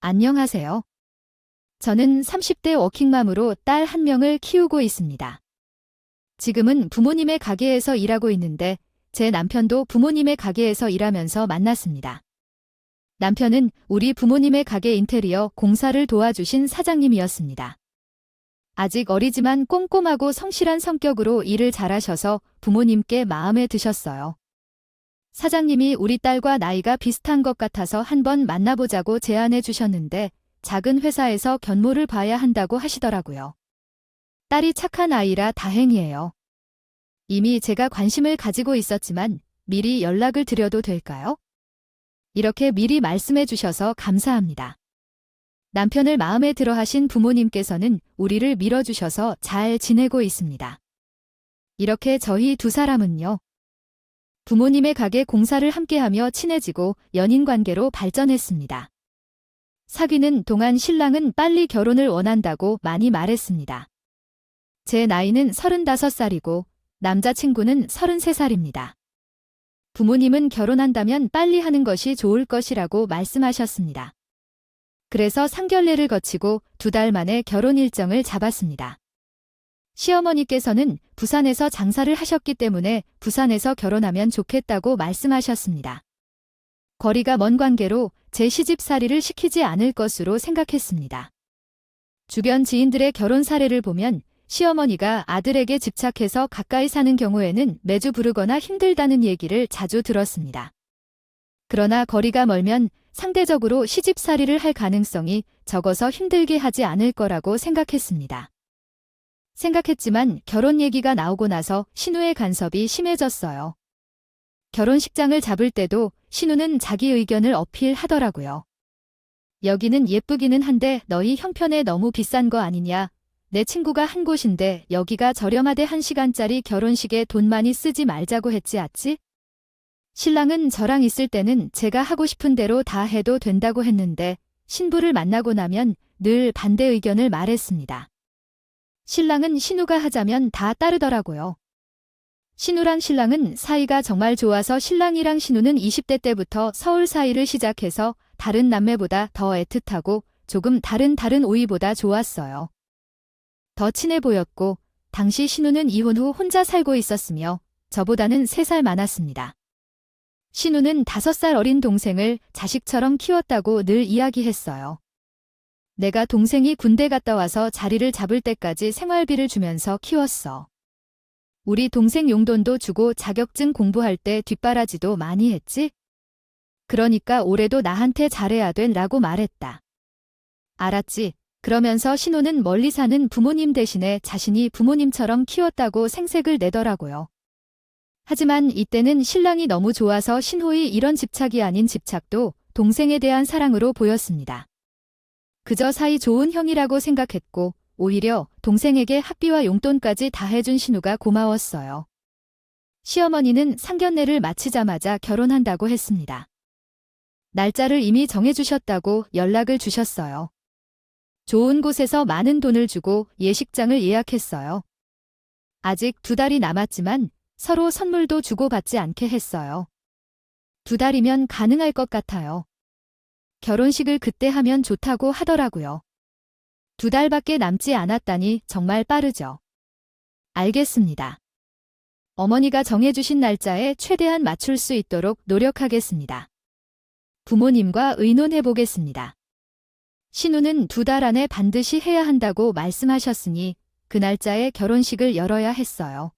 안녕하세요. 저는 30대 워킹맘으로 딸 한 명을 키우고 있습니다. 지금은 부모님의 가게에서 일하고 있는데 제 남편도 부모님의 가게에서 일하면서 만났습니다. 남편은 우리 부모님의 가게 인테리어 공사를 도와주신 사장님이었습니다. 아직 어리지만 꼼꼼하고 성실한 성격으로 일을 잘하셔서 부모님께 마음에 드셨어요. 사장님이 우리 딸과 나이가 비슷한 것 같아서 한번 만나보자고 제안해 주셨는데 작은 회사에서 견모를 봐야 한다고 하시더라고요. 딸이 착한 아이라 다행이에요. 이미 제가 관심을 가지고 있었지만 미리 연락을 드려도 될까요? 이렇게 미리 말씀해 주셔서 감사합니다. 남편을 마음에 들어 하신 부모님께서는 우리를 밀어주셔서 잘 지내고 있습니다. 이렇게 저희 두 사람은요. 부모님의 가게 공사를 함께하며 친해지고 연인 관계로 발전했습니다. 사귀는 동안 신랑은 빨리 결혼을 원한다고 많이 말했습니다. 제 나이는 35살이고 남자친구는 33살입니다. 부모님은 결혼한다면 빨리 하는 것이 좋을 것이라고 말씀하셨습니다. 그래서 상견례를 거치고 2달 만에 결혼 일정을 잡았습니다. 시어머니께서는 부산에서 장사를 하셨기 때문에 부산에서 결혼하면 좋겠다고 말씀하셨습니다. 거리가 먼 관계로 제 시집살이를 시키지 않을 것으로 생각했습니다. 주변 지인들의 결혼 사례를 보면 시어머니가 아들에게 집착해서 가까이 사는 경우에는 매주 부르거나 힘들다는 얘기를 자주 들었습니다. 그러나 거리가 멀면 상대적으로 시집살이를 할 가능성이 적어서 힘들게 하지 않을 거라고 생각했습니다. 생각했지만 결혼 얘기가 나오고 나서 신우의 간섭이 심해졌어요. 결혼식장을 잡을 때도 신우는 자기 의견을 어필하더라고요. 여기는 예쁘기는 한데 너희 형편에 너무 비싼 거 아니냐. 내 친구가 한 곳인데 여기가 저렴하대 1시간짜리 결혼식에 돈 많이 쓰지 말자고 했지 않지? 신랑은 저랑 있을 때는 제가 하고 싶은 대로 다 해도 된다고 했는데 신부를 만나고 나면 늘 반대 의견을 말했습니다. 신랑은 신우가 하자면 다 따르더라고요. 신우랑 신랑은 사이가 정말 좋아서 신랑이랑 신우는 20대 때부터 서울 사이를 시작해서 다른 남매보다 더 애틋하고 조금 다른 오이보다 좋았어요. 더 친해 보였고 당시 신우는 이혼 후 혼자 살고 있었으며 저보다는 3살 많았습니다. 신우는 5살 어린 동생을 자식처럼 키웠다고 늘 이야기했어요. 내가 동생이 군대 갔다 와서 자리를 잡을 때까지 생활비를 주면서 키웠어. 우리 동생 용돈도 주고 자격증 공부할 때 뒷바라지도 많이 했지? 그러니까 올해도 나한테 잘해야 돼 라고 말했다. 알았지. 그러면서 신우는 멀리 사는 부모님 대신에 자신이 부모님처럼 키웠다고 생색을 내더라고요. 하지만 이때는 신랑이 너무 좋아서 신호의 이런 집착이 아닌 집착도 동생에 대한 사랑으로 보였습니다. 그저 사이 좋은 형이라고 생각했고 오히려 동생에게 학비와 용돈까지 다 해준 신우가 고마웠어요. 시어머니는 상견례를 마치자마자 결혼한다고 했습니다. 날짜를 이미 정해주셨다고 연락을 주셨어요. 좋은 곳에서 많은 돈을 주고 예식장을 예약했어요. 아직 2달이 남았지만 서로 선물도 주고받지 않게 했어요. 2달이면 가능할 것 같아요. 결혼식을 그때 하면 좋다고 하더라고요. 2달밖에 남지 않았다니 정말 빠르죠. 알겠습니다. 어머니가 정해주신 날짜에 최대한 맞출 수 있도록 노력하겠습니다. 부모님과 의논해보겠습니다. 신우는 2달 안에 반드시 해야 한다고 말씀하셨으니 그 날짜에 결혼식을 열어야 했어요.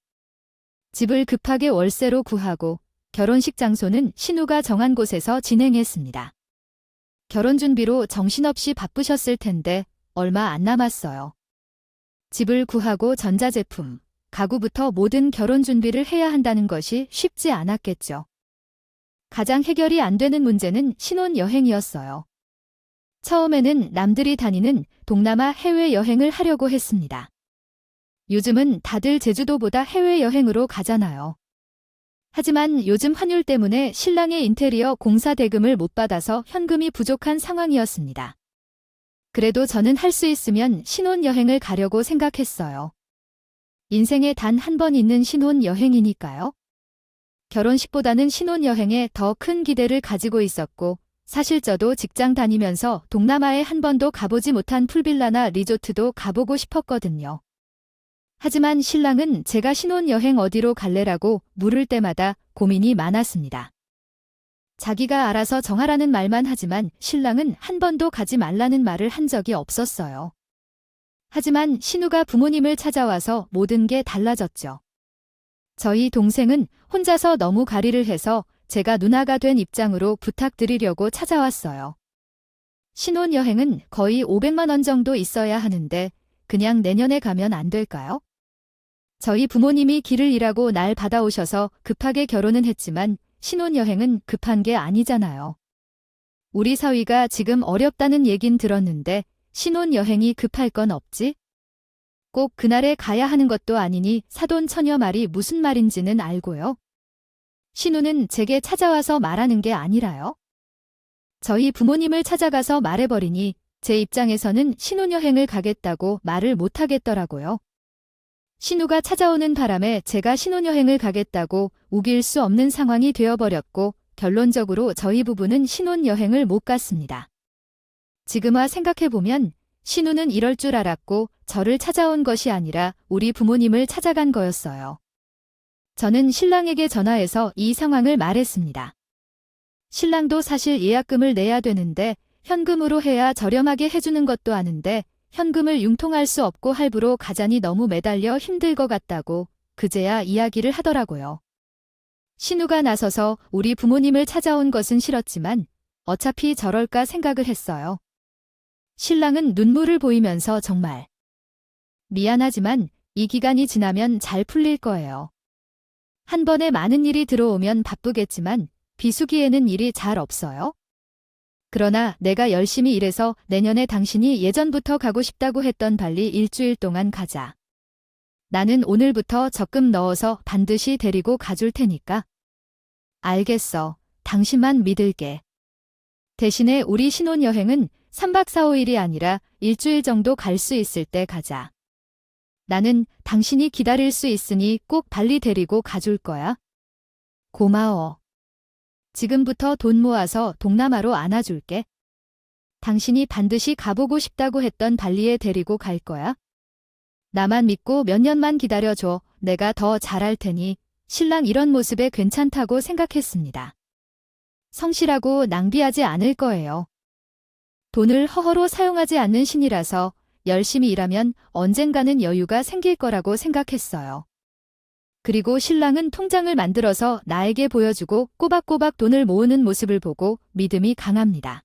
집을 급하게 월세로 구하고 결혼식 장소는 신우가 정한 곳에서 진행했습니다. 결혼 준비로 정신없이 바쁘셨을 텐데 얼마 안 남았어요. 집을 구하고 전자제품, 가구부터 모든 결혼 준비를 해야 한다는 것이 쉽지 않았겠죠. 가장 해결이 안 되는 문제는 신혼여행이었어요. 처음에는 남들이 다니는 동남아 해외여행을 하려고 했습니다. 요즘은 다들 제주도보다 해외여행으로 가잖아요. 하지만 요즘 환율 때문에 신랑의 인테리어 공사 대금을 못 받아서 현금이 부족한 상황이었습니다. 그래도 저는 할 수 있으면 신혼여행을 가려고 생각했어요. 인생에 단 한 번 있는 신혼여행이니까요. 결혼식보다는 신혼여행에 더 큰 기대를 가지고 있었고 사실 저도 직장 다니면서 동남아에 한 번도 가보지 못한 풀빌라나 리조트도 가보고 싶었거든요. 하지만 신랑은 제가 신혼여행 어디로 갈래라고 물을 때마다 고민이 많았습니다. 자기가 알아서 정하라는 말만 하지만 신랑은 한 번도 가지 말라는 말을 한 적이 없었어요. 하지만 신우가 부모님을 찾아와서 모든 게 달라졌죠. 저희 동생은 혼자서 너무 가리를 해서 제가 누나가 된 입장으로 부탁드리려고 찾아왔어요. 신혼여행은 거의 500만 원 정도 있어야 하는데 그냥 내년에 가면 안 될까요? 저희 부모님이 길을 잃라고 날 받아오셔서 급하게 결혼은 했지만 신혼여행은 급한 게 아니잖아요. 우리 사위가 지금 어렵다는 얘긴 들었는데 신혼여행이 급할 건 없지? 꼭 그날에 가야 하는 것도 아니니 사돈처녀 말이 무슨 말인지는 알고요. 신우는 제게 찾아와서 말하는 게 아니라요. 저희 부모님을 찾아가서 말해버리니 제 입장에서는 신혼여행을 가겠다고 말을 못하겠더라고요. 신우가 찾아오는 바람에 제가 신혼여행을 가겠다고 우길 수 없는 상황이 되어버렸고 결론적으로 저희 부부는 신혼여행을 못 갔습니다. 지금와 생각해보면 신우는 이럴 줄 알았고 저를 찾아온 것이 아니라 우리 부모님을 찾아간 거였어요. 저는 신랑에게 전화해서 이 상황을 말했습니다. 신랑도 사실 예약금을 내야 되는데 현금으로 해야 저렴하게 해주는 것도 아는데 현금을 융통할 수 없고 할부로 가자니 너무 매달려 힘들 것 같다고 그제야 이야기를 하더라고요. 신우가 나서서 우리 부모님을 찾아온 것은 싫었지만 어차피 저럴까 생각을 했어요. 신랑은 눈물을 보이면서 정말 미안하지만 이 기간이 지나면 잘 풀릴 거예요. 한 번에 많은 일이 들어오면 바쁘겠지만 비수기에는 일이 잘 없어요. 그러나 내가 열심히 일해서 내년에 당신이 예전부터 가고 싶다고 했던 발리 일주일 동안 가자. 나는 오늘부터 적금 넣어서 반드시 데리고 가줄 테니까. 알겠어. 당신만 믿을게. 대신에 우리 신혼여행은 3박 4, 5일이 아니라 일주일 정도 갈 수 있을 때 가자. 나는 당신이 기다릴 수 있으니 꼭 발리 데리고 가줄 거야. 고마워. 지금부터 돈 모아서 동남아로 안아줄게. 당신이 반드시 가보고 싶다고 했던 발리에 데리고 갈 거야. 나만 믿고 몇 년만 기다려줘. 내가 더 잘할 테니. 신랑 이런 모습에 괜찮다고 생각했습니다. 성실하고 낭비하지 않을 거예요. 돈을 허허로 사용하지 않는 신이라서 열심히 일하면 언젠가는 여유가 생길 거라고 생각했어요. 그리고 신랑은 통장을 만들어서 나에게 보여주고 꼬박꼬박 돈을 모으는 모습을 보고 믿음이 강합니다.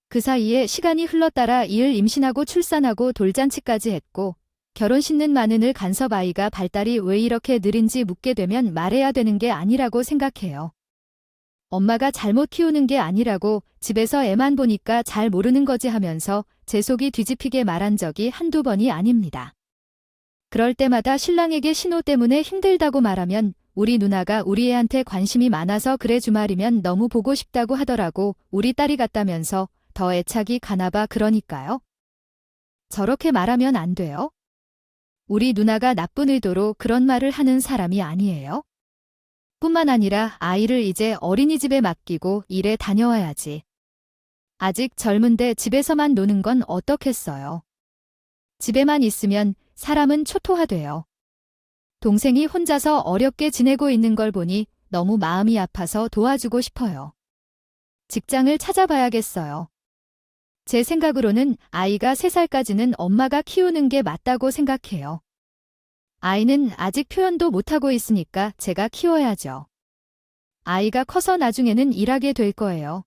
그 사이에 시간이 흘러따라 이을 임신하고 출산하고 돌잔치까지 했고 결혼 싣는 마흔을 간섭 아이가 발달이 왜 이렇게 느린지 묻게 되면 말해야 되는 게 아니라고 생각해요. 엄마가 잘못 키우는 게 아니라고 집에서 애만 보니까 잘 모르는 거지 하면서 제 속이 뒤집히게 말한 적이 한두 번이 아닙니다. 그럴 때마다 신랑에게 신호 때문에 힘들다고 말하면 우리 누나가 우리 애한테 관심이 많아서 그래 주말이면 너무 보고 싶다고 하더라고 우리 딸이 같다면서 더 애착이 가나봐 그러니까요. 저렇게 말하면 안 돼요. 우리 누나가 나쁜 의도로 그런 말을 하는 사람이 아니에요. 뿐만 아니라 아이를 이제 어린이집에 맡기고 일에 다녀와야지. 아직 젊은데 집에서만 노는 건 어떻겠어요. 집에만 있으면 사람은 초토화돼요. 동생이 혼자서 어렵게 지내고 있는 걸 보니 너무 마음이 아파서 도와주고 싶어요. 직장을 찾아봐야겠어요. 제 생각으로는 아이가 3살까지는 엄마가 키우는 게 맞다고 생각해요. 아이는 아직 표현도 못하고 있으니까 제가 키워야죠. 아이가 커서 나중에는 일하게 될 거예요.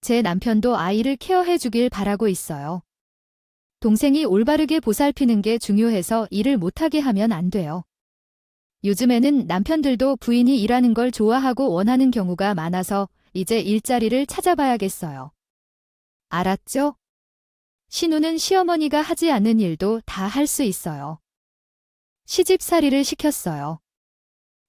제 남편도 아이를 케어해 주길 바라고 있어요. 동생이 올바르게 보살피는 게 중요해서 일을 못하게 하면 안 돼요. 요즘에는 남편들도 부인이 일하는 걸 좋아하고 원하는 경우가 많아서 이제 일자리를 찾아봐야겠어요. 알았죠? 신우는 시어머니가 하지 않는 일도 다 할 수 있어요. 시집살이를 시켰어요.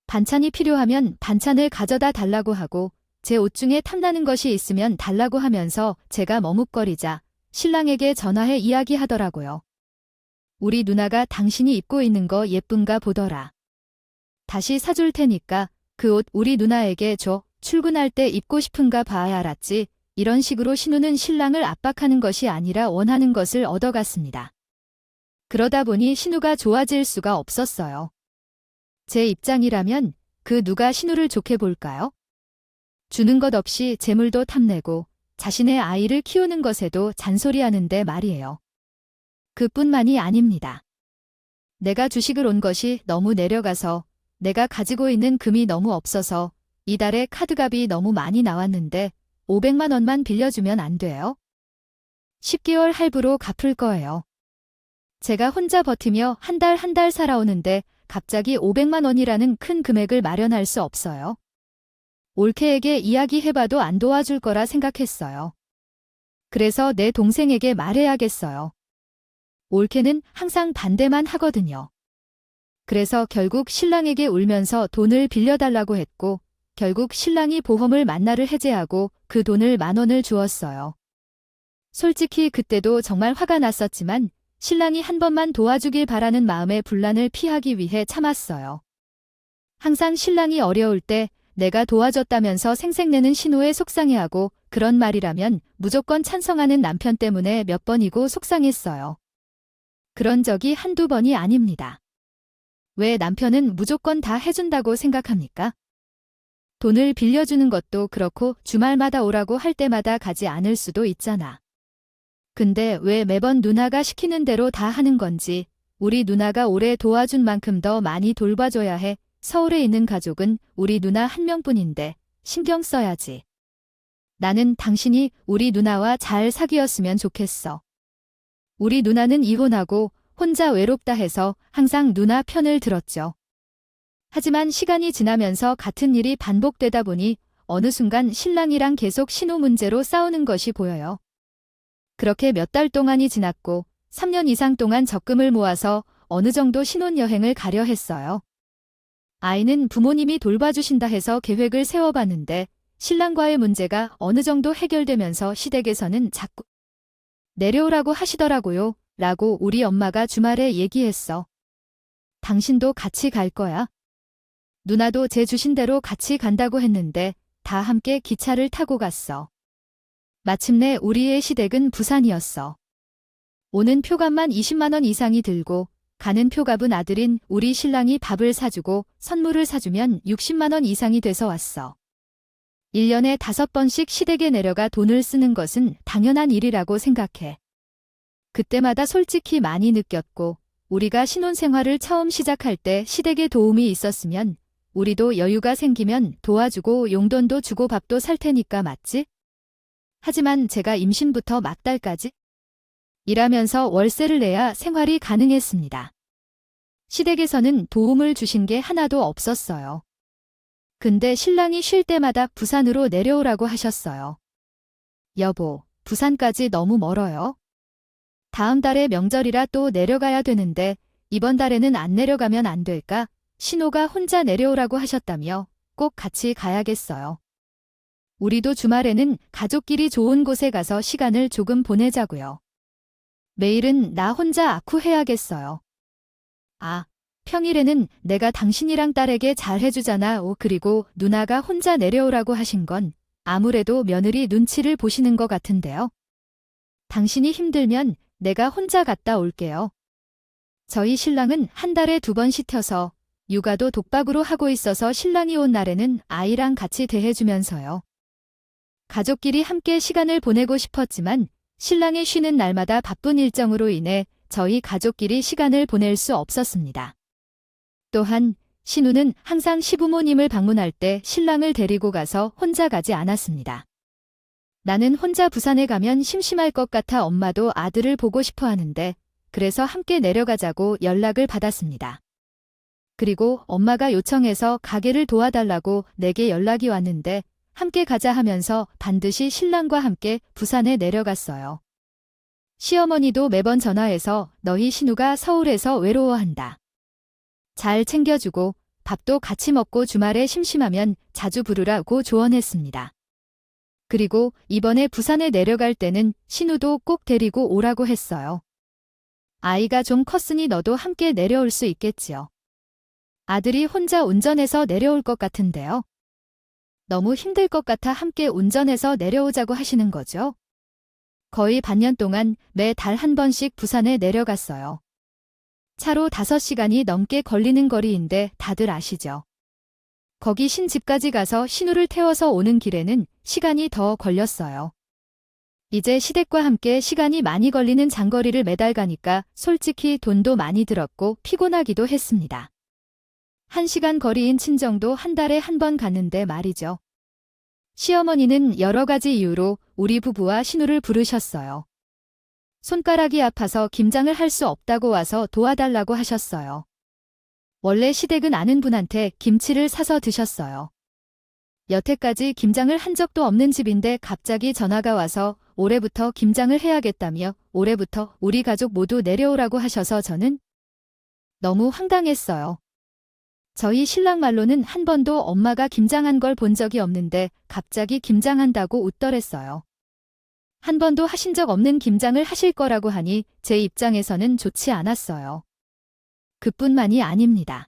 반찬이 필요하면 반찬을 가져다 달라고 하고 제 옷 중에 탐나는 것이 있으면 달라고 하면서 제가 머뭇거리자 신랑에게 전화해 이야기하더라고요. 우리 누나가 당신이 입고 있는 거 예쁜가 보더라. 다시 사줄 테니까 그 옷 우리 누나에게 줘. 출근할 때 입고 싶은가 봐. 알았지? 이런 식으로 신우는 신랑을 압박하는 것이 아니라 원하는 것을 얻어갔습니다. 그러다 보니 신우가 좋아질 수가 없었어요. 제 입장이라면 그 누가 신우를 좋게 볼까요? 주는 것 없이 재물도 탐내고 자신의 아이를 키우는 것에도 잔소리하는데 말이에요. 그뿐만이 아닙니다. 내가 주식을 온 것이 너무 내려가서 내가 가지고 있는 금이 너무 없어서 이달에 카드값이 너무 많이 나왔는데 500만 원만 빌려주면 안 돼요? 10개월 할부로 갚을 거예요. 제가 혼자 버티며 한 달 살아오는데 갑자기 500만 원이라는 큰 금액을 마련할 수 없어요. 올케에게 이야기해봐도 안 도와줄 거라 생각했어요. 그래서 내 동생에게 말해야겠어요. 올케는 항상 반대만 하거든요. 그래서 결국 신랑에게 울면서 돈을 빌려달라고 했고 결국 신랑이 보험을 만나를 해제하고 그 돈을 10,000원을 주었어요. 솔직히 그때도 정말 화가 났었지만 신랑이 한 번만 도와주길 바라는 마음의 분란을 피하기 위해 참았어요. 항상 신랑이 어려울 때 내가 도와줬다면서 생색내는 신우에 속상해하고 그런 말이라면 무조건 찬성하는 남편 때문에 몇 번이고 속상했어요. 그런 적이 한두 번이 아닙니다. 왜 남편은 무조건 다 해준다고 생각합니까? 돈을 빌려주는 것도 그렇고 주말마다 오라고 할 때마다 가지 않을 수도 있잖아. 근데 왜 매번 누나가 시키는 대로 다 하는 건지 우리 누나가 오래 도와준 만큼 더 많이 돌봐줘야 해. 서울에 있는 가족은 우리 누나 한 명뿐인데 신경 써야지. 나는 당신이 우리 누나와 잘 사귀었으면 좋겠어. 우리 누나는 이혼하고 혼자 외롭다 해서 항상 누나 편을 들었죠. 하지만 시간이 지나면서 같은 일이 반복되다 보니 어느 순간 신랑이랑 계속 신우 문제로 싸우는 것이 보여요. 그렇게 몇 달 동안이 지났고 3년 이상 동안 적금을 모아서 어느 정도 신혼여행을 가려 했어요. 아이는 부모님이 돌봐주신다 해서 계획을 세워봤는데 신랑과의 문제가 어느 정도 해결되면서 시댁에서는 자꾸 내려오라고 하시더라고요. 라고 우리 엄마가 주말에 얘기했어. 당신도 같이 갈 거야? 누나도 제 주신 대로 같이 간다고 했는데 다 함께 기차를 타고 갔어. 마침내 우리의 시댁은 부산이었어. 오는 표값만 20만 원 이상이 들고 가는 표값은 아들인 우리 신랑이 밥을 사주고 선물을 사주면 60만 원 이상이 돼서 왔어. 1년에 5번씩 시댁에 내려가 돈을 쓰는 것은 당연한 일이라고 생각해. 그때마다 솔직히 많이 느꼈고 우리가 신혼생활을 처음 시작할 때 시댁에 도움이 있었으면 우리도 여유가 생기면 도와주고 용돈도 주고 밥도 살 테니까 맞지? 하지만 제가 임신부터 막달까지 일하면서 월세를 내야 생활이 가능했습니다. 시댁에서는 도움을 주신 게 하나도 없었어요. 근데 신랑이 쉴 때마다 부산으로 내려오라고 하셨어요. 여보, 부산까지 너무 멀어요. 다음 달에 명절이라 또 내려가야 되는데 이번 달에는 안 내려가면 안 될까? 신우가 혼자 내려오라고 하셨다며 꼭 같이 가야겠어요. 우리도 주말에는 가족끼리 좋은 곳에 가서 시간을 조금 보내자고요. 매일은 나 혼자 아쿠해야겠어요. 아, 평일에는 내가 당신이랑 딸에게 잘 해주잖아. 그리고 누나가 혼자 내려오라고 하신 건 아무래도 며느리 눈치를 보시는 것 같은데요. 당신이 힘들면 내가 혼자 갔다 올게요. 저희 신랑은 한 달에 2번 시켜서 육아도 독박으로 하고 있어서 신랑이 온 날에는 아이랑 같이 대해주면서요. 가족끼리 함께 시간을 보내고 싶었지만 신랑이 쉬는 날마다 바쁜 일정으로 인해 저희 가족끼리 시간을 보낼 수 없었습니다. 또한 신우는 항상 시부모님을 방문할 때 신랑을 데리고 가서 혼자 가지 않았습니다. 나는 혼자 부산에 가면 심심할 것 같아 엄마도 아들을 보고 싶어 하는데 그래서 함께 내려가자고 연락을 받았습니다. 그리고 엄마가 요청해서 가게를 도와달라고 내게 연락이 왔는데 함께 가자 하면서 반드시 신랑과 함께 부산에 내려갔어요. 시어머니도 매번 전화해서 너희 신우가 서울에서 외로워한다. 잘 챙겨주고 밥도 같이 먹고 주말에 심심하면 자주 부르라고 조언했습니다. 그리고 이번에 부산에 내려갈 때는 신우도 꼭 데리고 오라고 했어요. 아이가 좀 컸으니 너도 함께 내려올 수 있겠지요. 아들이 혼자 운전해서 내려올 것 같은데요. 너무 힘들 것 같아 함께 운전해서 내려오자고 하시는 거죠. 거의 반년 동안 매달 한 번씩 부산에 내려갔어요. 차로 5시간이 넘게 걸리는 거리인데 다들 아시죠? 거기 신집까지 가서 신우를 태워서 오는 길에는 시간이 더 걸렸어요. 이제 시댁과 함께 시간이 많이 걸리는 장거리를 매달 가니까 솔직히 돈도 많이 들었고 피곤하기도 했습니다. 1시간 거리인 친정도 한 달에 한 번 갔는데 말이죠. 시어머니는 여러 가지 이유로 우리 부부와 신우를 부르셨어요. 손가락이 아파서 김장을 할 수 없다고 와서 도와달라고 하셨어요. 원래 시댁은 아는 분한테 김치를 사서 드셨어요. 여태까지 김장을 한 적도 없는 집인데 갑자기 전화가 와서 올해부터 김장을 해야겠다며 올해부터 우리 가족 모두 내려오라고 하셔서 저는 너무 황당했어요. 저희 신랑 말로는 한 번도 엄마가 김장한 걸 본 적이 없는데 갑자기 김장한다고 웃더랬어요. 한 번도 하신 적 없는 김장을 하실 거라고 하니 제 입장에서는 좋지 않았어요. 그뿐만이 아닙니다.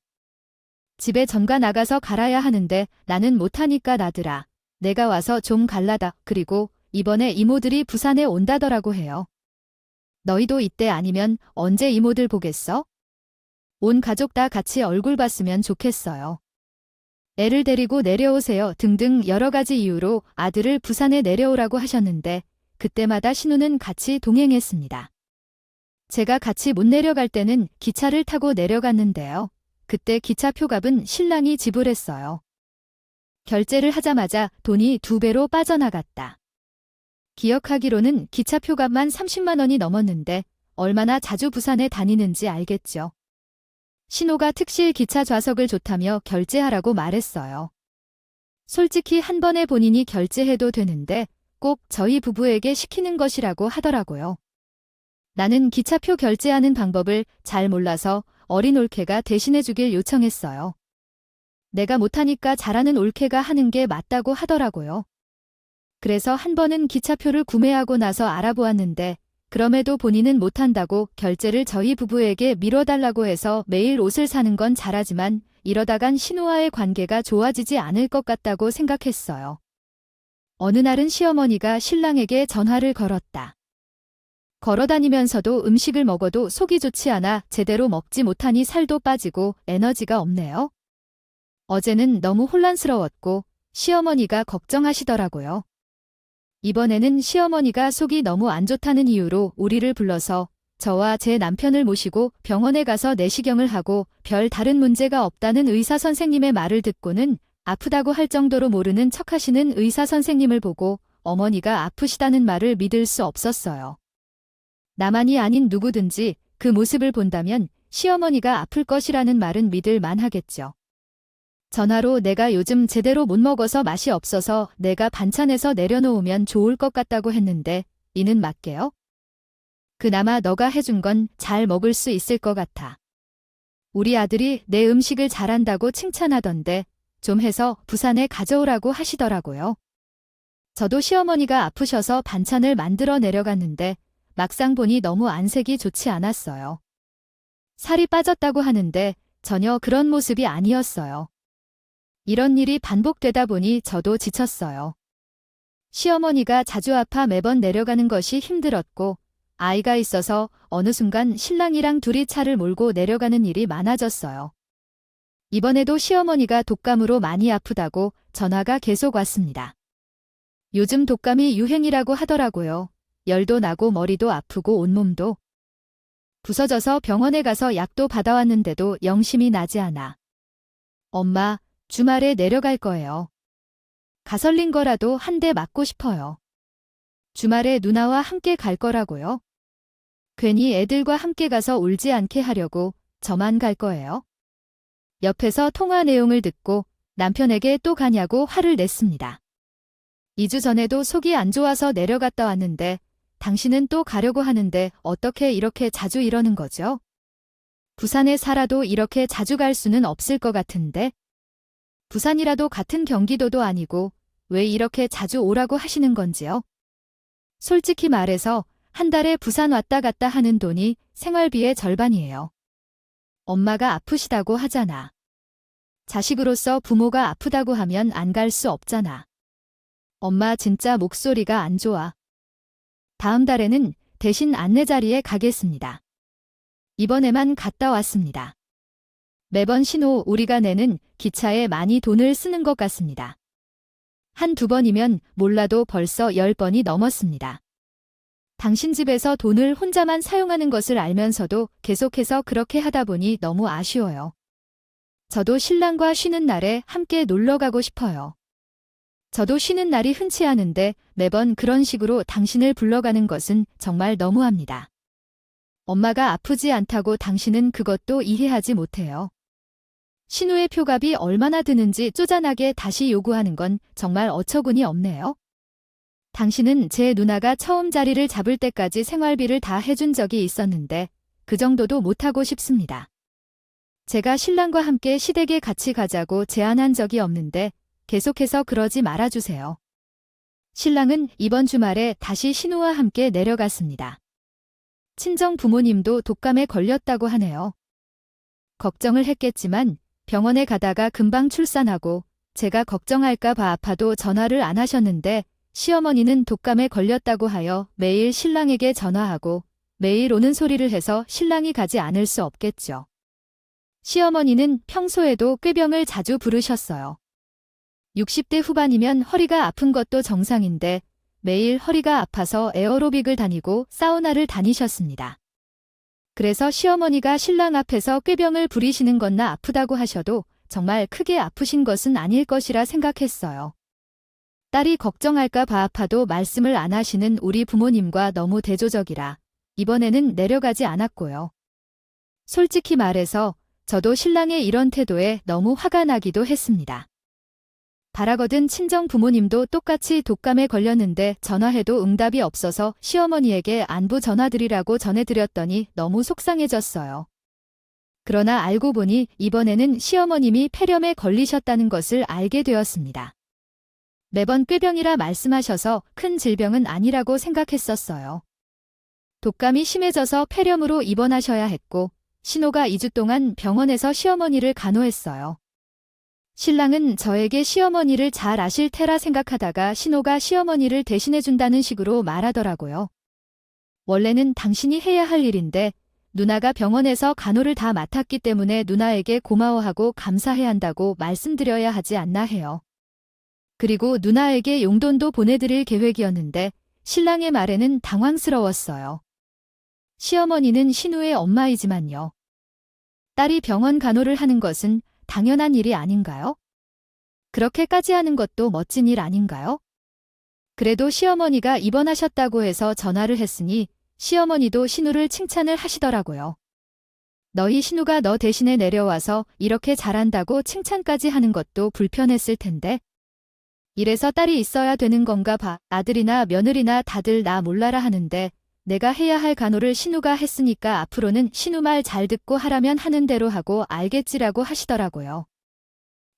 집에 전가 나가서 갈아야 하는데 나는 못하니까 나들아. 내가 와서 좀 갈라다. 그리고 이번에 이모들이 부산에 온다더라고 해요. 너희도 이때 아니면 언제 이모들 보겠어? 온 가족 다 같이 얼굴 봤으면 좋겠어요. 애를 데리고 내려오세요 등등 여러 가지 이유로 아들을 부산에 내려오라고 하셨는데 그때마다 신우는 같이 동행했습니다. 제가 같이 못 내려갈 때는 기차를 타고 내려갔는데요. 그때 기차 표값은 신랑이 지불했어요. 결제를 하자마자 돈이 2배로 빠져나갔다. 기억하기로는 기차 표값만 30만 원이 넘었는데 얼마나 자주 부산에 다니는지 알겠죠. 신호가 특실 기차 좌석을 좋다며 결제하라고 말했어요. 솔직히 한 번에 본인이 결제해도 되는데 꼭 저희 부부에게 시키는 것이라고 하더라고요. 나는 기차표 결제하는 방법을 잘 몰라서 어린 올케가 대신해주길 요청했어요. 내가 못하니까 잘하는 올케가 하는 게 맞다고 하더라고요. 그래서 한 번은 기차표를 구매하고 나서 알아보았는데 그럼에도 본인은 못한다고 결제를 저희 부부에게 미뤄달라고 해서 매일 옷을 사는 건 잘하지만 이러다간 신우와의 관계가 좋아지지 않을 것 같다고 생각했어요. 어느 날은 시어머니가 신랑에게 전화를 걸었다. 걸어다니면서도 음식을 먹어도 속이 좋지 않아 제대로 먹지 못하니 살도 빠지고 에너지가 없네요. 어제는 너무 혼란스러웠고 시어머니가 걱정하시더라고요. 이번에는 시어머니가 속이 너무 안 좋다는 이유로 우리를 불러서 저와 제 남편을 모시고 병원에 가서 내시경을 하고 별 다른 문제가 없다는 의사 선생님의 말을 듣고는 아프다고 할 정도로 모르는 척하시는 의사 선생님을 보고 어머니가 아프시다는 말을 믿을 수 없었어요. 나만이 아닌 누구든지 그 모습을 본다면 시어머니가 아플 것이라는 말은 믿을 만하겠죠. 전화로 내가 요즘 제대로 못 먹어서 맛이 없어서 내가 반찬에서 내려놓으면 좋을 것 같다고 했는데 이는 맞게요? 그나마 너가 해준 건 잘 먹을 수 있을 것 같아. 우리 아들이 내 음식을 잘한다고 칭찬하던데 좀 해서 부산에 가져오라고 하시더라고요. 저도 시어머니가 아프셔서 반찬을 만들어 내려갔는데 막상 보니 너무 안색이 좋지 않았어요. 살이 빠졌다고 하는데 전혀 그런 모습이 아니었어요. 이런 일이 반복되다 보니 저도 지쳤어요. 시어머니가 자주 아파 매번 내려가는 것이 힘들었고 아이가 있어서 어느 순간 신랑이랑 둘이 차를 몰고 내려가는 일이 많아졌어요. 이번에도 시어머니가 독감으로 많이 아프다고 전화가 계속 왔습니다. 요즘 독감이 유행이라고 하더라고요. 열도 나고 머리도 아프고 온몸도 부서져서 병원에 가서 약도 받아왔는데도 영심이 나지 않아. 엄마, 주말에 내려갈 거예요. 가설린 거라도 한 대 맞고 싶어요. 주말에 누나와 함께 갈 거라고요. 괜히 애들과 함께 가서 울지 않게 하려고 저만 갈 거예요. 옆에서 통화 내용을 듣고 남편에게 또 가냐고 화를 냈습니다. 2주 전에도 속이 안 좋아서 내려갔다 왔는데 당신은 또 가려고 하는데 어떻게 이렇게 자주 이러는 거죠? 부산에 살아도 이렇게 자주 갈 수는 없을 것 같은데 부산이라도 같은 경기도도 아니고 왜 이렇게 자주 오라고 하시는 건지요? 솔직히 말해서 한 달에 부산 왔다 갔다 하는 돈이 생활비의 절반이에요. 엄마가 아프시다고 하잖아. 자식으로서 부모가 아프다고 하면 안 갈 수 없잖아. 엄마 진짜 목소리가 안 좋아. 다음 달에는 대신 안내 자리에 가겠습니다. 이번에만 갔다 왔습니다. 매번 신호 우리가 내는 기차에 많이 돈을 쓰는 것 같습니다. 한두 번이면 몰라도 벌써 10번이 넘었습니다. 당신 집에서 돈을 혼자만 사용하는 것을 알면서도 계속해서 그렇게 하다 보니 너무 아쉬워요. 저도 신랑과 쉬는 날에 함께 놀러 가고 싶어요. 저도 쉬는 날이 흔치 않은데 매번 그런 식으로 당신을 불러가는 것은 정말 너무합니다. 엄마가 아프지 않다고 당신은 그것도 이해하지 못해요. 신우의 표값이 얼마나 드는지 쪼잔하게 다시 요구하는 건 정말 어처구니 없네요. 당신은 제 누나가 처음 자리를 잡을 때까지 생활비를 다 해준 적이 있었는데 그 정도도 못하고 싶습니다. 제가 신랑과 함께 시댁에 같이 가자고 제안한 적이 없는데 계속해서 그러지 말아주세요. 신랑은 이번 주말에 다시 신우와 함께 내려갔습니다. 친정 부모님도 독감에 걸렸다고 하네요. 걱정을 했겠지만 병원에 가다가 금방 출산하고 제가 걱정할까 봐 아파도 전화를 안 하셨는데 시어머니는 독감에 걸렸다고 하여 매일 신랑에게 전화하고 매일 오는 소리를 해서 신랑이 가지 않을 수 없겠죠. 시어머니는 평소에도 꾀병을 자주 부르셨어요. 60대 후반이면 허리가 아픈 것도 정상인데 매일 허리가 아파서 에어로빅을 다니고 사우나를 다니셨습니다. 그래서 시어머니가 신랑 앞에서 꾀병을 부리시는 것나 아프다고 하셔도 정말 크게 아프신 것은 아닐 것이라 생각했어요. 딸이 걱정할까 봐 아파도 말씀을 안 하시는 우리 부모님과 너무 대조적이라 이번에는 내려가지 않았고요. 솔직히 말해서 저도 신랑의 이런 태도에 너무 화가 나기도 했습니다. 바라거든 친정 부모님도 똑같이 독감에 걸렸는데 전화해도 응답이 없어서 시어머니에게 안부 전화드리라고 전해드렸더니 너무 속상해졌어요. 그러나 알고 보니 이번에는 시어머님이 폐렴에 걸리셨다는 것을 알게 되었습니다. 매번 꾀병이라 말씀하셔서 큰 질병은 아니라고 생각했었어요. 독감이 심해져서 폐렴으로 입원하셔야 했고 신호가 2주 동안 병원에서 시어머니를 간호했어요. 신랑은 저에게 시어머니를 잘 아실 테라 생각하다가 신호가 시어머니를 대신해준다는 식으로 말하더라고요. 원래는 당신이 해야 할 일인데 누나가 병원에서 간호를 다 맡았기 때문에 누나에게 고마워하고 감사해야 한다고 말씀드려야 하지 않나 해요. 그리고 누나에게 용돈도 보내드릴 계획이었는데 신랑의 말에는 당황스러웠어요. 시어머니는 신우의 엄마이지만요. 딸이 병원 간호를 하는 것은 당연한 일이 아닌가요? 그렇게까지 하는 것도 멋진 일 아닌가요? 그래도 시어머니가 입원하셨다고 해서 전화를 했으니 시어머니도 신우를 칭찬을 하시더라고요. 너희 신우가 너 대신에 내려와서 이렇게 잘한다고 칭찬까지 하는 것도 불편했을 텐데. 이래서 딸이 있어야 되는 건가 봐. 아들이나 며느리나 다들 나 몰라라 하는데 내가 해야 할 간호를 신우가 했으니까 앞으로는 신우 말 잘 듣고 하라면 하는 대로 하고 알겠지라고 하시더라고요.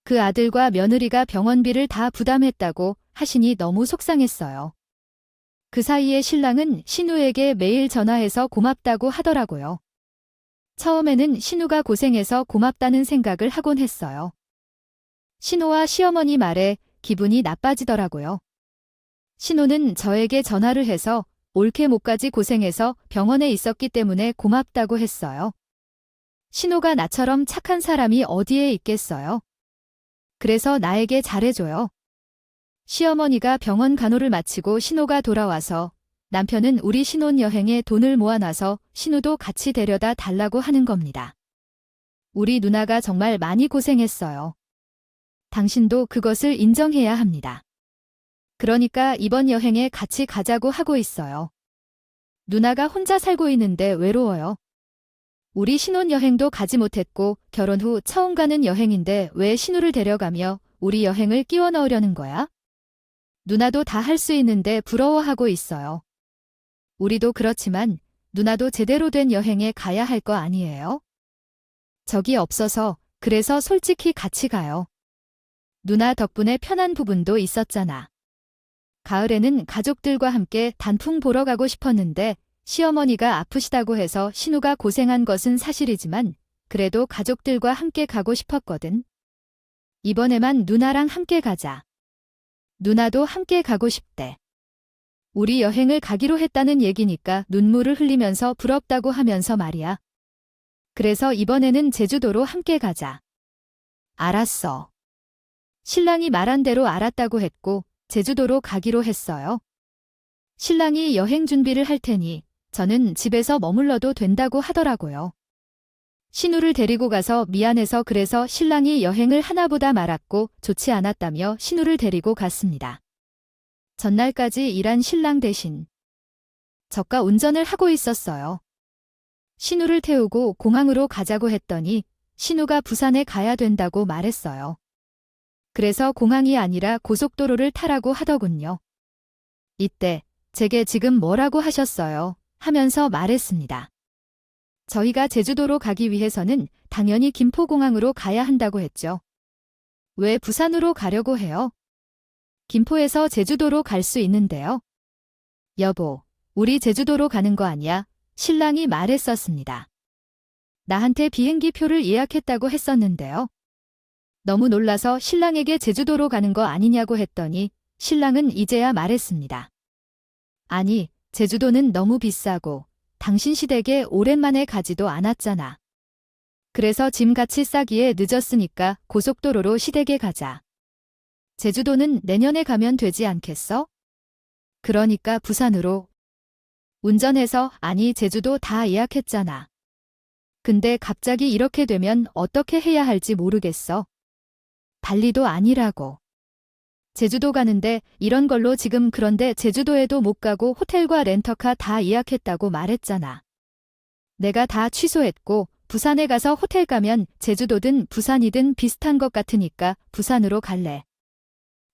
그 아들과 며느리가 병원비를 다 부담했다고 하시니 너무 속상했어요. 그 사이에 신랑은 신우에게 매일 전화해서 고맙다고 하더라고요. 처음에는 신우가 고생해서 고맙다는 생각을 하곤 했어요. 신우와 시어머니 말에 기분이 나빠지더라고요. 신우는 저에게 전화를 해서 올케 목까지 고생해서 병원에 있었기 때문에 고맙다고 했어요. 신우가 나처럼 착한 사람이 어디에 있겠어요? 그래서 나에게 잘해줘요. 시어머니가 병원 간호를 마치고 신우가 돌아와서 남편은 우리 신혼여행에 돈을 모아놔서 신우도 같이 데려다 달라고 하는 겁니다. 우리 누나가 정말 많이 고생했어요. 당신도 그것을 인정해야 합니다. 그러니까 이번 여행에 같이 가자고 하고 있어요. 누나가 혼자 살고 있는데 외로워요. 우리 신혼여행도 가지 못했고 결혼 후 처음 가는 여행인데 왜 신우를 데려가며 우리 여행을 끼워 넣으려는 거야? 누나도 다 할 수 있는데 부러워하고 있어요. 우리도 그렇지만 누나도 제대로 된 여행에 가야 할 거 아니에요? 적이 없어서 그래서 솔직히 같이 가요. 누나 덕분에 편한 부분도 있었잖아. 가을에는 가족들과 함께 단풍 보러 가고 싶었는데 시어머니가 아프시다고 해서 신우가 고생한 것은 사실이지만 그래도 가족들과 함께 가고 싶었거든. 이번에만 누나랑 함께 가자. 누나도 함께 가고 싶대. 우리 여행을 가기로 했다는 얘기니까 눈물을 흘리면서 부럽다고 하면서 말이야. 그래서 이번에는 제주도로 함께 가자. 알았어. 신랑이 말한 대로 알았다고 했고 제주도로 가기로 했어요. 신랑이 여행 준비를 할 테니 저는 집에서 머물러도 된다고 하더라고요. 신우를 데리고 가서 미안해서 그래서 신랑이 여행을 하나보다 말았고 좋지 않았다며 신우를 데리고 갔습니다. 전날까지 일한 신랑 대신 저가 운전을 하고 있었어요. 신우를 태우고 공항으로 가자고 했더니 신우가 부산에 가야 된다고 말했어요. 그래서 공항이 아니라 고속도로를 타라고 하더군요. 이때 제게 지금 뭐라고 하셨어요? 하면서 말했습니다. 저희가 제주도로 가기 위해서는 당연히 김포공항으로 가야 한다고 했죠. 왜 부산으로 가려고 해요? 김포에서 제주도로 갈 수 있는데요. 여보, 우리 제주도로 가는 거 아니야? 신랑이 말했었습니다. 나한테 비행기 표를 예약했다고 했었는데요. 너무 놀라서 신랑에게 제주도로 가는 거 아니냐고 했더니 신랑은 이제야 말했습니다. 아니, 제주도는 너무 비싸고 당신 시댁에 오랜만에 가지도 않았잖아. 그래서 짐같이 싸기에 늦었으니까 고속도로로 시댁에 가자. 제주도는 내년에 가면 되지 않겠어? 그러니까 부산으로. 운전해서 아니 제주도 다 예약했잖아. 근데 갑자기 이렇게 되면 어떻게 해야 할지 모르겠어. 발리도 아니라고. 제주도 가는데 이런 걸로 지금 그런데 제주도에도 못 가고 호텔과 렌터카 다 예약했다고 말했잖아. 내가 다 취소했고 부산에 가서 호텔 가면 제주도든 부산이든 비슷한 것 같으니까 부산으로 갈래.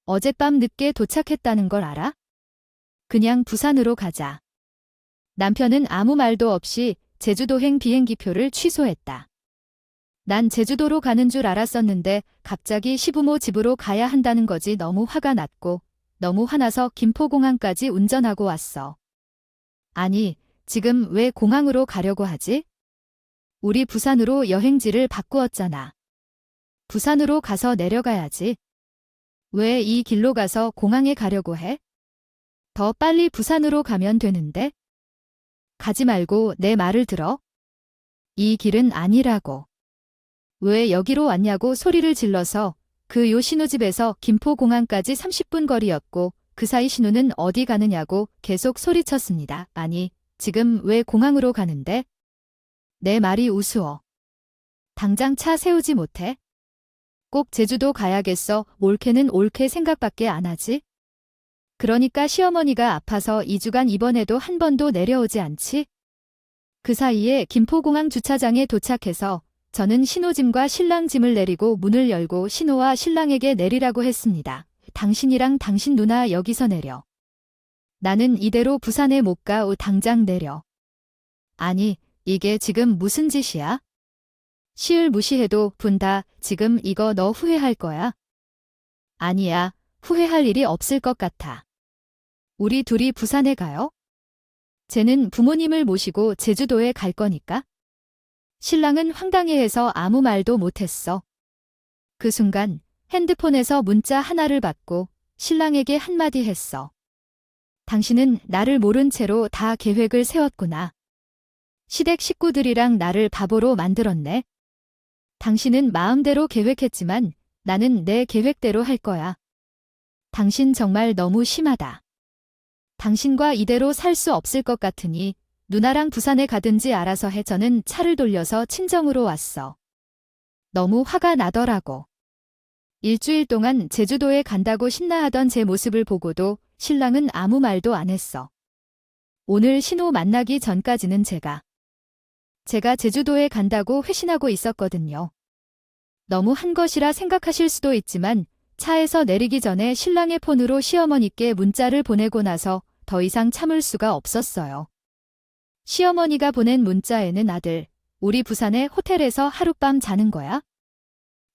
어젯밤 늦게 도착했다는 걸 알아? 그냥 부산으로 가자. 남편은 아무 말도 없이 제주도행 비행기표를 취소했다. 난 제주도로 가는 줄 알았었는데 갑자기 시부모 집으로 가야 한다는 거지. 너무 화가 났고 너무 화나서 김포공항까지 운전하고 왔어. 아니, 지금 왜 공항으로 가려고 하지? 우리 부산으로 여행지를 바꾸었잖아. 부산으로 가서 내려가야지. 왜 이 길로 가서 공항에 가려고 해? 더 빨리 부산으로 가면 되는데? 가지 말고 내 말을 들어. 이 길은 아니라고. 왜 여기로 왔냐고 소리를 질러서 그 요 신우집에서 김포공항까지 30분 거리였고 그 사이 신우는 어디 가느냐고 계속 소리쳤습니다. 아니, 지금 왜 공항으로 가는데? 내 말이 우스워. 당장 차 세우지 못해? 꼭 제주도 가야겠어. 올케는 올케 생각밖에 안 하지? 그러니까 시어머니가 아파서 2주간 입원해도 한 번도 내려오지 않지? 그 사이에 김포공항 주차장에 도착해서 저는 신우짐과 신랑 짐을 내리고 문을 열고 신우와 신랑에게 내리라고 했습니다. 당신이랑 당신 누나 여기서 내려. 나는 이대로 부산에 못 가. 당장 내려. 아니, 이게 지금 무슨 짓이야? 시을 무시해도 분다. 지금 이거 너 후회할 거야. 아니야, 후회할 일이 없을 것 같아. 우리 둘이 부산에 가요? 쟤는 부모님을 모시고 제주도에 갈 거니까. 신랑은 황당해해서 아무 말도 못했어. 그 순간 핸드폰에서 문자 하나를 받고 신랑에게 한마디 했어. 당신은 나를 모른 채로 다 계획을 세웠구나. 시댁 식구들이랑 나를 바보로 만들었네. 당신은 마음대로 계획했지만 나는 내 계획대로 할 거야. 당신 정말 너무 심하다. 당신과 이대로 살 수 없을 것 같으니 누나랑 부산에 가든지 알아서 해. 저는 차를 돌려서 친정으로 왔어. 너무 화가 나더라고. 일주일 동안 제주도에 간다고 신나하던 제 모습을 보고도 신랑은 아무 말도 안 했어. 오늘 신우 만나기 전까지는 제가 제주도에 간다고 회신하고 있었거든요. 너무 한 것이라 생각하실 수도 있지만 차에서 내리기 전에 신랑의 폰으로 시어머니께 문자를 보내고 나서 더 이상 참을 수가 없었어요. 시어머니가 보낸 문자에는 아들, 우리 부산에 호텔에서 하룻밤 자는 거야?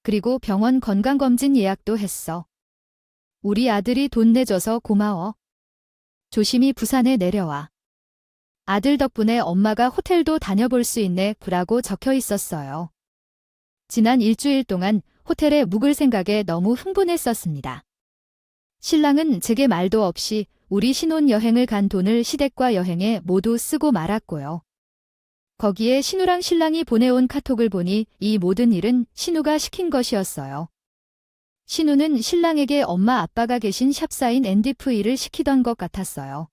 그리고 병원 건강검진 예약도 했어. 우리 아들이 돈 내줘서 고마워. 조심히 부산에 내려와. 아들 덕분에 엄마가 호텔도 다녀볼 수 있네. 라고 적혀 있었어요. 지난 일주일 동안 호텔에 묵을 생각에 너무 흥분했었습니다. 신랑은 제게 말도 없이 우리 신혼여행을 간 돈을 시댁과 여행에 모두 쓰고 말았고요. 거기에 신우랑 신랑이 보내온 카톡을 보니 이 모든 일은 신우가 시킨 것이었어요. 신우는 신랑에게 엄마 아빠가 계신 샵사인 NDV를 시키던 것 같았어요.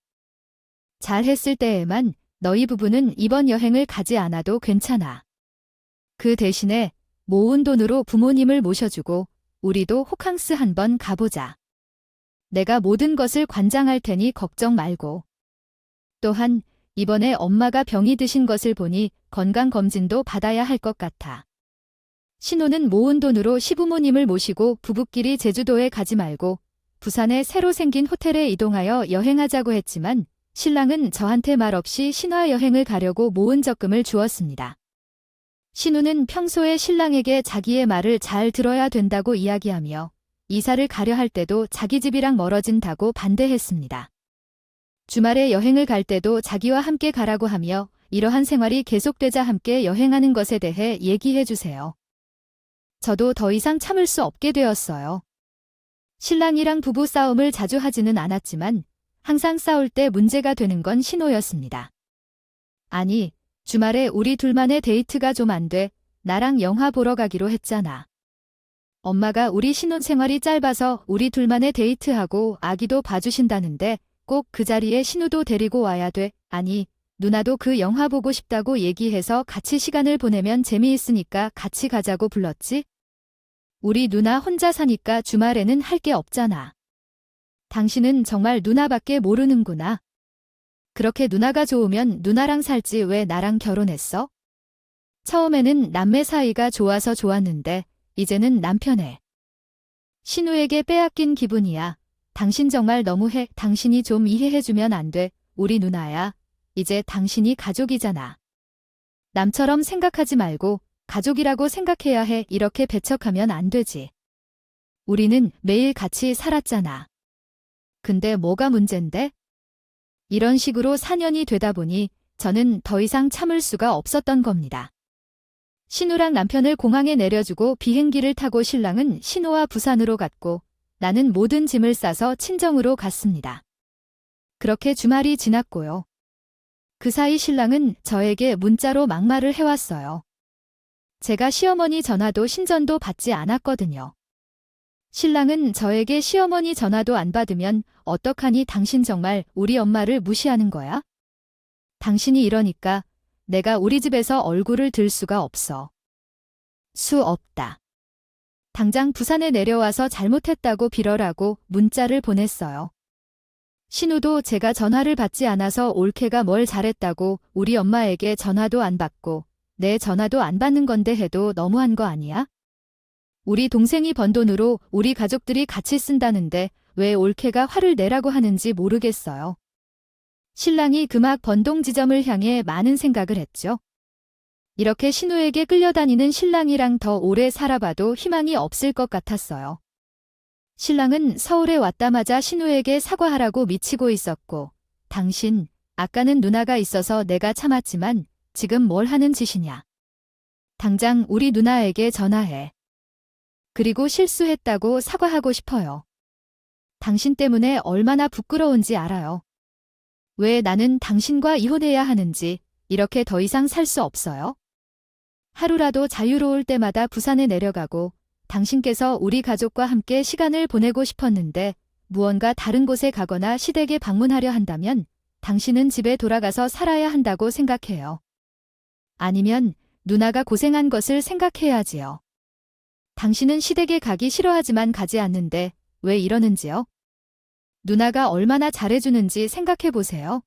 잘했을 때에만 너희 부부는 이번 여행을 가지 않아도 괜찮아. 그 대신에 모은 돈으로 부모님을 모셔주고 우리도 호캉스 한번 가보자. 내가 모든 것을 관장할 테니 걱정 말고. 또한 이번에 엄마가 병이 드신 것을 보니 건강검진도 받아야 할 것 같아. 신우는 모은 돈으로 시부모님을 모시고 부부끼리 제주도에 가지 말고 부산에 새로 생긴 호텔에 이동하여 여행하자고 했지만 신랑은 저한테 말없이 신화여행을 가려고 모은 적금을 주었습니다. 신우는 평소에 신랑에게 자기의 말을 잘 들어야 된다고 이야기하며 이사를 가려 할 때도 자기 집이랑 멀어진다고 반대했습니다. 주말에 여행을 갈 때도 자기와 함께 가라고 하며 이러한 생활이 계속되자 함께 여행하는 것에 대해 얘기해 주세요. 저도 더 이상 참을 수 없게 되었어요. 신랑이랑 부부 싸움을 자주 하지는 않았지만 항상 싸울 때 문제가 되는 건 신호였습니다. 아니, 주말에 우리 둘만의 데이트가 좀 안 돼. 나랑 영화 보러 가기로 했잖아. 엄마가 우리 신혼생활이 짧아서 우리 둘만의 데이트하고 아기도 봐주신다는데 꼭 그 자리에 신우도 데리고 와야 돼. 아니, 누나도 그 영화 보고 싶다고 얘기해서 같이 시간을 보내면 재미있으니까 같이 가자고 불렀지? 우리 누나 혼자 사니까 주말에는 할 게 없잖아. 당신은 정말 누나밖에 모르는구나. 그렇게 누나가 좋으면 누나랑 살지 왜 나랑 결혼했어? 처음에는 남매 사이가 좋아서 좋았는데 이제는 남편애. 신우에게 빼앗긴 기분이야. 당신 정말 너무해. 당신이 좀 이해해주면 안 돼. 우리 누나야. 이제 당신이 가족이잖아. 남처럼 생각하지 말고 가족이라고 생각해야 해. 이렇게 배척하면 안 되지. 우리는 매일 같이 살았잖아. 근데 뭐가 문젠데? 이런 식으로 4년이 되다 보니 저는 더 이상 참을 수가 없었던 겁니다. 신우랑 남편을 공항에 내려주고 비행기를 타고 신랑은 신우와 부산으로 갔고 나는 모든 짐을 싸서 친정으로 갔습니다. 그렇게 주말이 지났고요. 그 사이 신랑은 저에게 문자로 막말을 해왔어요. 제가 시어머니 전화도 신전도 받지 않았거든요. 신랑은 저에게 시어머니 전화도 안 받으면 어떡하니 당신 정말 우리 엄마를 무시하는 거야? 당신이 이러니까 내가 우리 집에서 얼굴을 들 수가 없어. 수 없다. 당장 부산에 내려와서 잘못했다고 빌어라고 문자를 보냈어요. 신우도 제가 전화를 받지 않아서 올케가 뭘 잘했다고 우리 엄마에게 전화도 안 받고 내 전화도 안 받는 건데 해도 너무한 거 아니야? 우리 동생이 번 돈으로 우리 가족들이 같이 쓴다는데 왜 올케가 화를 내라고 하는지 모르겠어요. 신랑이 그막 번동 지점을 향해 많은 생각을 했죠. 이렇게 신우에게 끌려다니는 신랑이랑 더 오래 살아봐도 희망이 없을 것 같았어요. 신랑은 서울에 왔다마자 신우에게 사과하라고 미치고 있었고, 당신, 아까는 누나가 있어서 내가 참았지만 지금 뭘 하는 짓이냐. 당장 우리 누나에게 전화해. 그리고 실수했다고 사과하고 싶어요. 당신 때문에 얼마나 부끄러운지 알아요. 왜 나는 당신과 이혼해야 하는지 이렇게 더 이상 살 수 없어요? 하루라도 자유로울 때마다 부산에 내려가고 당신께서 우리 가족과 함께 시간을 보내고 싶었는데 무언가 다른 곳에 가거나 시댁에 방문하려 한다면 당신은 집에 돌아가서 살아야 한다고 생각해요. 아니면 누나가 고생한 것을 생각해야지요. 당신은 시댁에 가기 싫어하지만 가지 않는데 왜 이러는지요? 누나가 얼마나 잘해주는지 생각해보세요.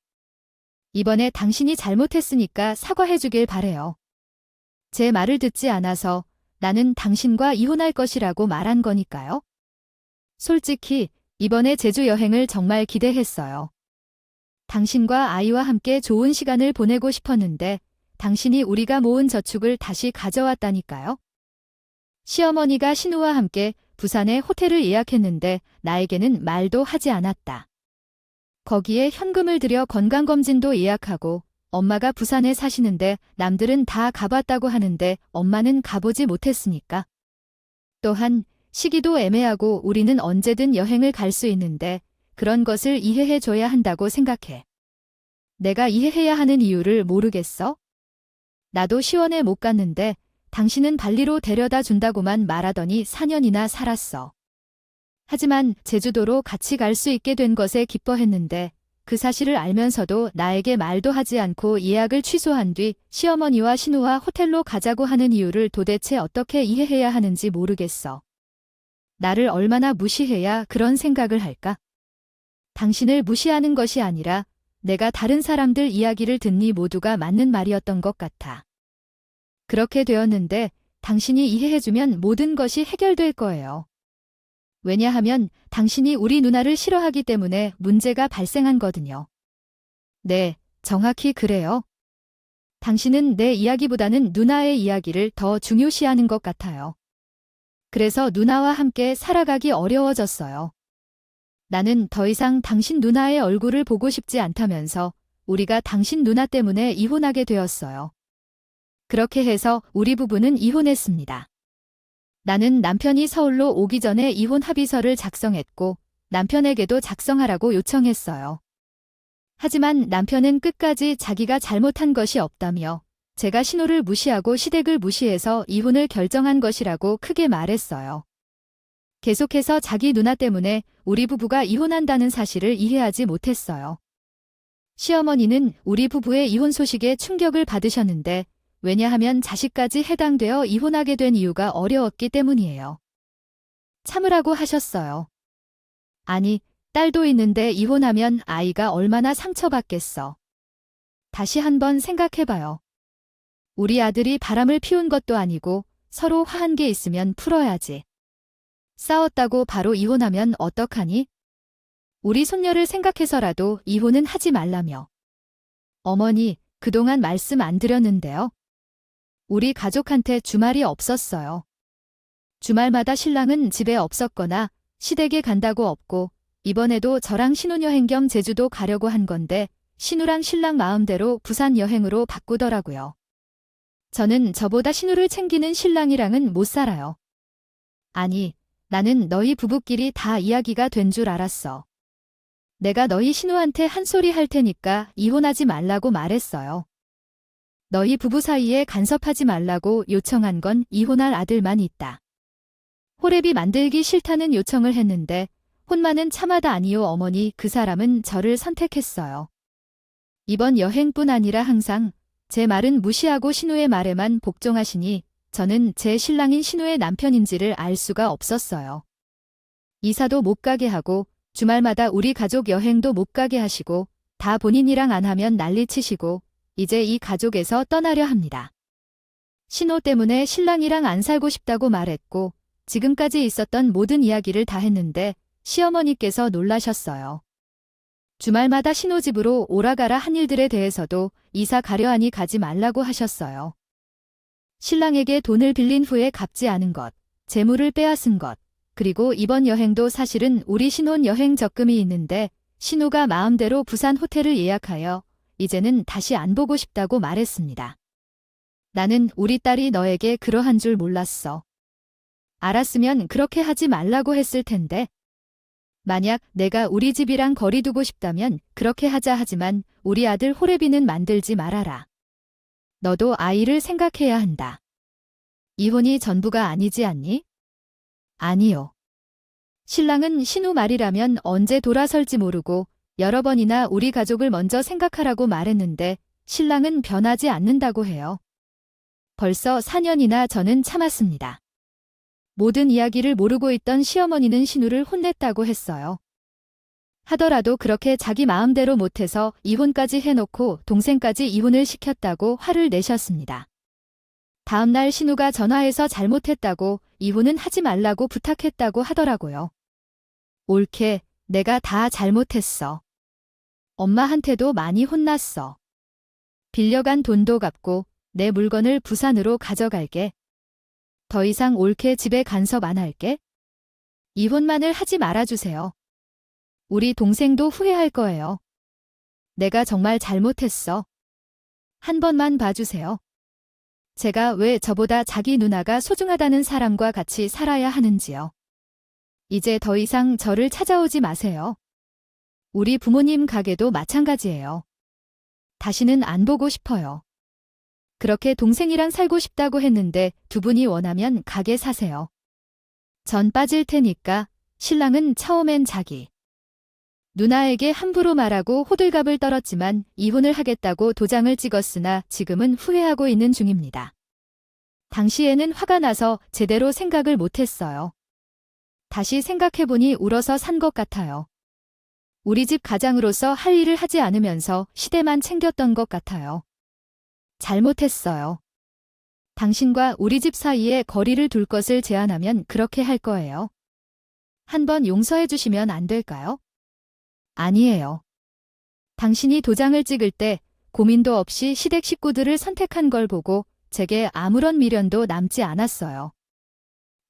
이번에 당신이 잘못했으니까 사과해주길 바래요. 제 말을 듣지 않아서 나는 당신과 이혼할 것이라고 말한 거니까요. 솔직히 이번에 제주 여행을 정말 기대했어요. 당신과 아이와 함께 좋은 시간을 보내고 싶었는데 당신이 우리가 모은 저축을 다시 가져왔다니까요. 시어머니가 신우와 함께 부산에 호텔을 예약했는데 나에게는 말도 하지 않았다. 거기에 현금을 들여 건강검진도 예약하고 엄마가 부산에 사시는데 남들은 다 가봤다고 하는데 엄마는 가보지 못했으니까. 또한 시기도 애매하고 우리는 언제든 여행을 갈 수 있는데 그런 것을 이해해 줘야 한다고 생각해. 내가 이해해야 하는 이유를 모르겠어? 나도 시원에 못 갔는데 당신은 발리로 데려다 준다고만 말하더니 4년이나 살았어. 하지만 제주도로 같이 갈 수 있게 된 것에 기뻐했는데 그 사실을 알면서도 나에게 말도 하지 않고 예약을 취소한 뒤 시어머니와 신우와 호텔로 가자고 하는 이유를 도대체 어떻게 이해해야 하는지 모르겠어. 나를 얼마나 무시해야 그런 생각을 할까? 당신을 무시하는 것이 아니라 내가 다른 사람들 이야기를 듣니 모두가 맞는 말이었던 것 같아. 그렇게 되었는데 당신이 이해해주면 모든 것이 해결될 거예요. 왜냐하면 당신이 우리 누나를 싫어하기 때문에 문제가 발생한 거든요. 네, 정확히 그래요. 당신은 내 이야기보다는 누나의 이야기를 더 중요시하는 것 같아요. 그래서 누나와 함께 살아가기 어려워졌어요. 나는 더 이상 당신 누나의 얼굴을 보고 싶지 않다면서 우리가 당신 누나 때문에 이혼하게 되었어요. 그렇게 해서 우리 부부는 이혼했습니다. 나는 남편이 서울로 오기 전에 이혼 합의서를 작성했고 남편에게도 작성하라고 요청했어요. 하지만 남편은 끝까지 자기가 잘못한 것이 없다며 제가 신호를 무시하고 시댁을 무시해서 이혼을 결정한 것이라고 크게 말했어요. 계속해서 자기 누나 때문에 우리 부부가 이혼한다는 사실을 이해하지 못했어요. 시어머니는 우리 부부의 이혼 소식에 충격을 받으셨는데 왜냐하면 자식까지 해당되어 이혼하게 된 이유가 어려웠기 때문이에요. 참으라고 하셨어요. 아니, 딸도 있는데 이혼하면 아이가 얼마나 상처받겠어. 다시 한번 생각해봐요. 우리 아들이 바람을 피운 것도 아니고 서로 화한 게 있으면 풀어야지. 싸웠다고 바로 이혼하면 어떡하니? 우리 손녀를 생각해서라도 이혼은 하지 말라며. 어머니, 그동안 말씀 안 드렸는데요. 우리 가족한테 주말이 없었어요. 주말마다 신랑은 집에 없었거나 시댁에 간다고 없고 이번에도 저랑 신혼여행 겸 제주도 가려고 한 건데 신우랑 신랑 마음대로 부산 여행으로 바꾸더라고요. 저는 저보다 신우를 챙기는 신랑이랑은 못 살아요. 아니, 나는 너희 부부끼리 다 이야기가 된 줄 알았어. 내가 너희 신우한테 한 소리 할 테니까 이혼하지 말라고 말했어요. 너희 부부 사이에 간섭하지 말라고 요청한 건 이혼할 아들만 있다. 호랩이 만들기 싫다는 요청을 했는데 혼만은 참아다 아니요 어머니 그 사람은 저를 선택했어요. 이번 여행뿐 아니라 항상 제 말은 무시하고 신우의 말에만 복종하시니 저는 제 신랑인 신우의 남편인지를 알 수가 없었어요. 이사도 못 가게 하고 주말마다 우리 가족 여행도 못 가게 하시고 다 본인이랑 안 하면 난리치시고 이제 이 가족에서 떠나려 합니다. 신우 때문에 신랑이랑 안 살고 싶다고 말했고 지금까지 있었던 모든 이야기를 다 했는데 시어머니께서 놀라셨어요. 주말마다 신우 집으로 오라가라 한 일들에 대해서도 이사 가려 하니 가지 말라고 하셨어요. 신랑에게 돈을 빌린 후에 갚지 않은 것, 재물을 빼앗은 것, 그리고 이번 여행도 사실은 우리 신혼 여행 적금이 있는데 신우가 마음대로 부산 호텔을 예약하여 이제는 다시 안 보고 싶다고 말했습니다. 나는 우리 딸이 너에게 그러한 줄 몰랐어. 알았으면 그렇게 하지 말라고 했을 텐데. 만약 내가 우리 집이랑 거리 두고 싶다면 그렇게 하자 하지만 우리 아들 호래비는 만들지 말아라. 너도 아이를 생각해야 한다. 이혼이 전부가 아니지 않니? 아니요. 신랑은 신우 말이라면 언제 돌아설지 모르고 여러 번이나 우리 가족을 먼저 생각하라고 말했는데 신랑은 변하지 않는다고 해요. 벌써 4년이나 저는 참았습니다. 모든 이야기를 모르고 있던 시어머니는 신우를 혼냈다고 했어요. 하더라도 그렇게 자기 마음대로 못해서 이혼까지 해놓고 동생까지 이혼을 시켰다고 화를 내셨습니다. 다음날 신우가 전화해서 잘못했다고 이혼은 하지 말라고 부탁했다고 하더라고요. 옳게 내가 다 잘못했어. 엄마한테도 많이 혼났어. 빌려간 돈도 갚고 내 물건을 부산으로 가져갈게. 더 이상 옳게 집에 간섭 안 할게. 이혼만을 하지 말아주세요. 우리 동생도 후회할 거예요. 내가 정말 잘못했어. 한 번만 봐주세요. 제가 왜 저보다 자기 누나가 소중하다는 사람과 같이 살아야 하는지요. 이제 더 이상 저를 찾아오지 마세요. 우리 부모님 가게도 마찬가지예요. 다시는 안 보고 싶어요. 그렇게 동생이랑 살고 싶다고 했는데 두 분이 원하면 가게 사세요. 전 빠질 테니까. 신랑은 처음엔 자기 누나에게 함부로 말하고 호들갑을 떨었지만 이혼을 하겠다고 도장을 찍었으나 지금은 후회하고 있는 중입니다. 당시에는 화가 나서 제대로 생각을 못했어요. 다시 생각해보니 울어서 산 것 같아요. 우리 집 가장으로서 할 일을 하지 않으면서 시대만 챙겼던 것 같아요. 잘못했어요. 당신과 우리 집 사이에 거리를 둘 것을 제안하면 그렇게 할 거예요. 한번 용서해 주시면 안 될까요? 아니에요. 당신이 도장을 찍을 때 고민도 없이 시댁 식구들을 선택한 걸 보고 제게 아무런 미련도 남지 않았어요.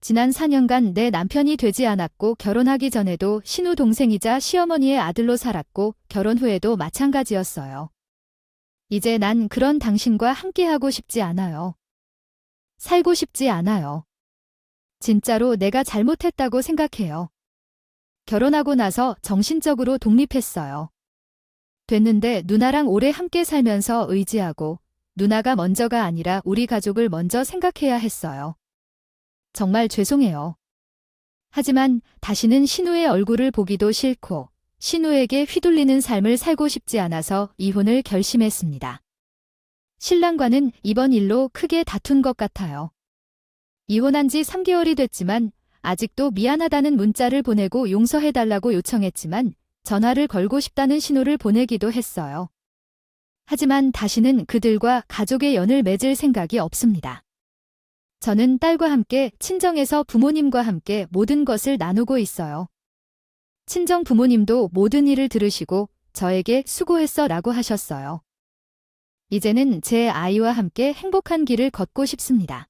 지난 4년간 내 남편이 되지 않았고 결혼하기 전에도 신우 동생이자 시어머니의 아들로 살았고 결혼 후에도 마찬가지였어요. 이제 난 그런 당신과 함께하고 싶지 않아요. 살고 싶지 않아요. 진짜로 내가 잘못했다고 생각해요. 결혼하고 나서 정신적으로 독립했어요. 됐는데 누나랑 오래 함께 살면서 의지하고 누나가 먼저가 아니라 우리 가족을 먼저 생각해야 했어요. 정말 죄송해요. 하지만 다시는 신우의 얼굴을 보기도 싫고 신우에게 휘둘리는 삶을 살고 싶지 않아서 이혼을 결심했습니다. 신랑과는 이번 일로 크게 다툰 것 같아요. 이혼한 지 3개월이 됐지만 아직도 미안하다는 문자를 보내고 용서해달라고 요청했지만 전화를 걸고 싶다는 신호를 보내기도 했어요. 하지만 다시는 그들과 가족의 연을 맺을 생각이 없습니다. 저는 딸과 함께 친정에서 부모님과 함께 모든 것을 나누고 있어요. 친정 부모님도 모든 일을 들으시고 저에게 수고했어 라고 하셨어요. 이제는 제 아이와 함께 행복한 길을 걷고 싶습니다.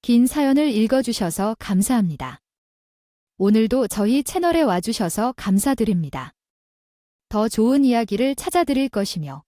긴 사연을 읽어주셔서 감사합니다. 오늘도 저희 채널에 와주셔서 감사드립니다. 더 좋은 이야기를 찾아드릴 것이며